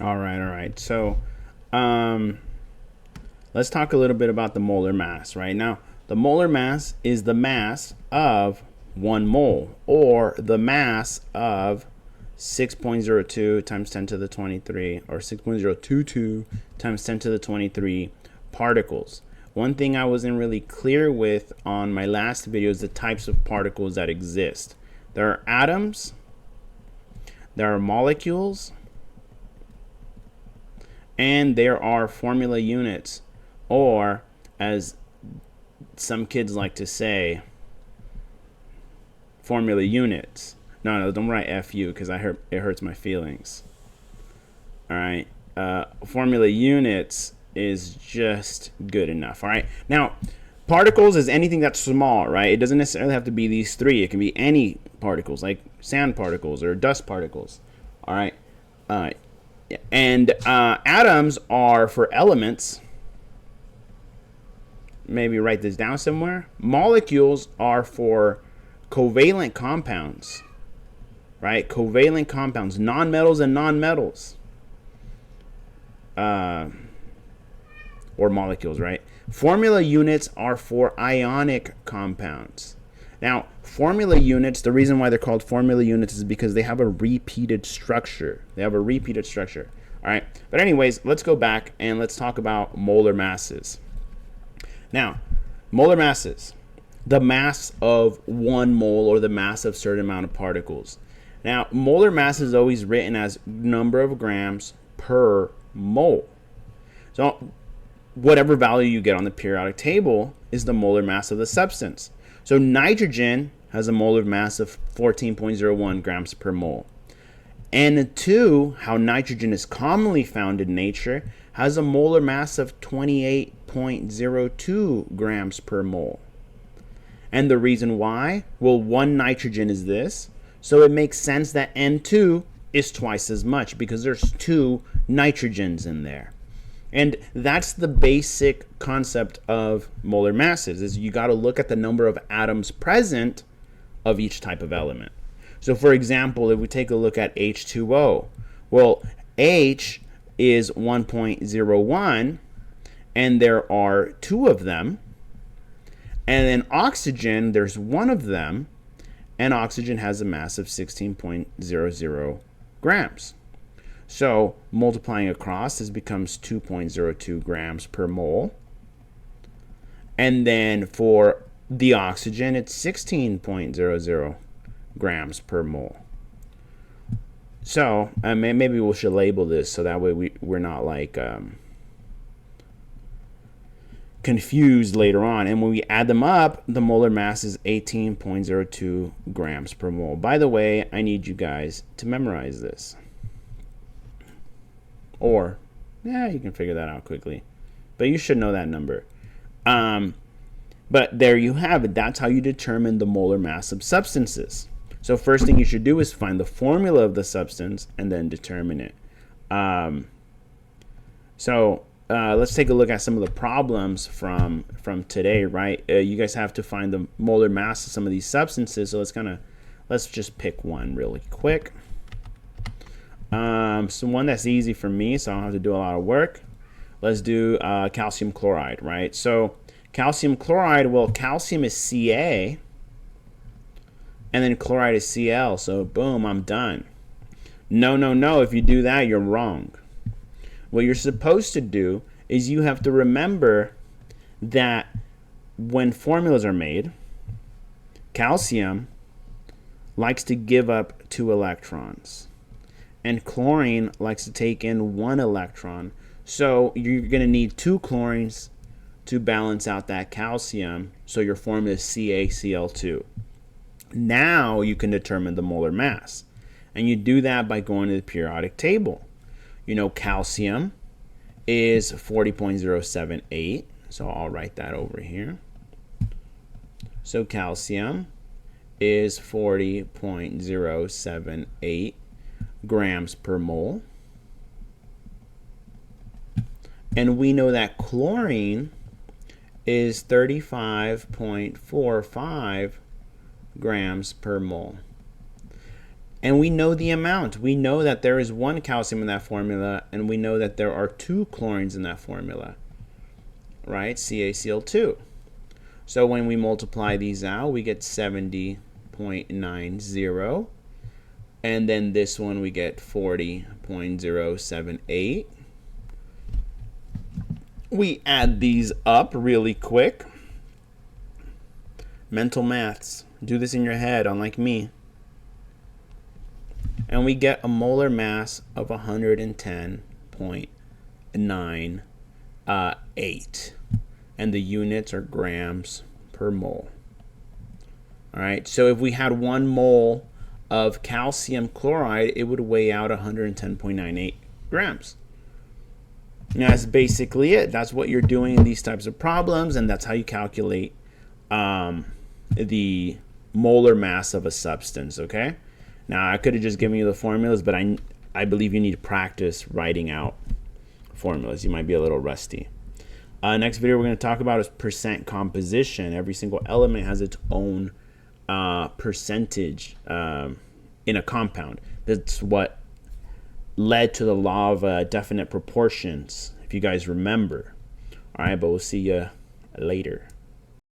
All right, all right. So, um, let's talk a little bit about the molar mass. Right now, the molar mass is the mass of 1 mole, or the mass of 6.02 times 10 to the 23, or 6.022 times 10 to the 23 particles. One thing I wasn't really clear with on my last video is the types of particles that exist. There are atoms, there are molecules, and there are formula units, or as some kids like to say, formula units. No, don't write FU because it hurts my feelings. All right. Formula units is just good enough. All right. Now, particles is anything that's small, right? It doesn't necessarily have to be these three. It can be any particles, like sand particles or dust particles. All right. Uh, and atoms are for elements. Maybe write this down somewhere. Molecules are for covalent compounds, right? Covalent compounds, nonmetals and nonmetals, or molecules, right? Formula units are for ionic compounds. Now, formula units, the reason why they're called formula units is because they have a repeated structure. All right. But anyways, let's go back and let's talk about molar masses. Now, molar masses, the mass of 1 mole, or the mass of a certain amount of particles. Now, molar mass is always written as number of grams per mole. So whatever value you get on the periodic table is the molar mass of the substance. So nitrogen has a molar mass of 14.01 grams per mole. N2, how nitrogen is commonly found in nature, has a molar mass of 28.02 grams per mole. And the reason why? Well, one nitrogen is this, so it makes sense that N2 is twice as much because there's two nitrogens in there. And that's the basic concept of molar masses, is you got to look at the number of atoms present of each type of element. So for example, if we take a look at H2O, well, H is 1.01, and there are two of them. And then oxygen, there's one of them, and oxygen has a mass of 16.00 grams. So multiplying across, this becomes 2.02 grams per mole. And then for the oxygen, it's 16.00 grams per mole. So maybe we should label this so that way we're not like confused later on. And when we add them up, the molar mass is 18.02 grams per mole. By the way, I need you guys to memorize this. Or, you can figure that out quickly. But you should know that number. But there you have it. That's how you determine the molar mass of substances. So first thing you should do is find the formula of the substance and then determine it. Let's take a look at some of the problems from today, right? You guys have to find the molar mass of some of these substances. So let's just pick one really quick. So one that's easy for me, so I don't have to do a lot of work. Let's do calcium chloride, right? So calcium chloride, well, calcium is Ca, and then chloride is Cl. So boom, I'm done. No. If you do that, you're wrong. What you're supposed to do is you have to remember that when formulas are made, calcium likes to give up 2 electrons. And chlorine likes to take in 1 electron. So you're going to need 2 chlorines to balance out that calcium. So your formula is CaCl2. Now you can determine the molar mass. And you do that by going to the periodic table. You know, calcium is 40.078. So I'll write that over here. So calcium is 40.078 grams per mole. And we know that chlorine is 35.45 grams per mole. And we know the amount. We know that there is 1 calcium in that formula, and we know that there are 2 chlorines in that formula, right? CaCl2. So when we multiply these out, we get 70.90. And then this one we get 40.078. We add these up really quick. Mental maths. Do this in your head, unlike me. And we get a molar mass of 110.98. And the units are grams per mole. All right, so if we had 1 mole of calcium chloride, it would weigh out 110.98 grams. And that's basically it. That's what you're doing in these types of problems, and that's how you calculate the molar mass of a substance, okay? Now, I could have just given you the formulas, but I believe you need to practice writing out formulas. You might be a little rusty. Next video we're going to talk about is percent composition. Every single element has its own percentage in a compound. That's what led to the law of definite proportions, if you guys remember. All right, but we'll see you later.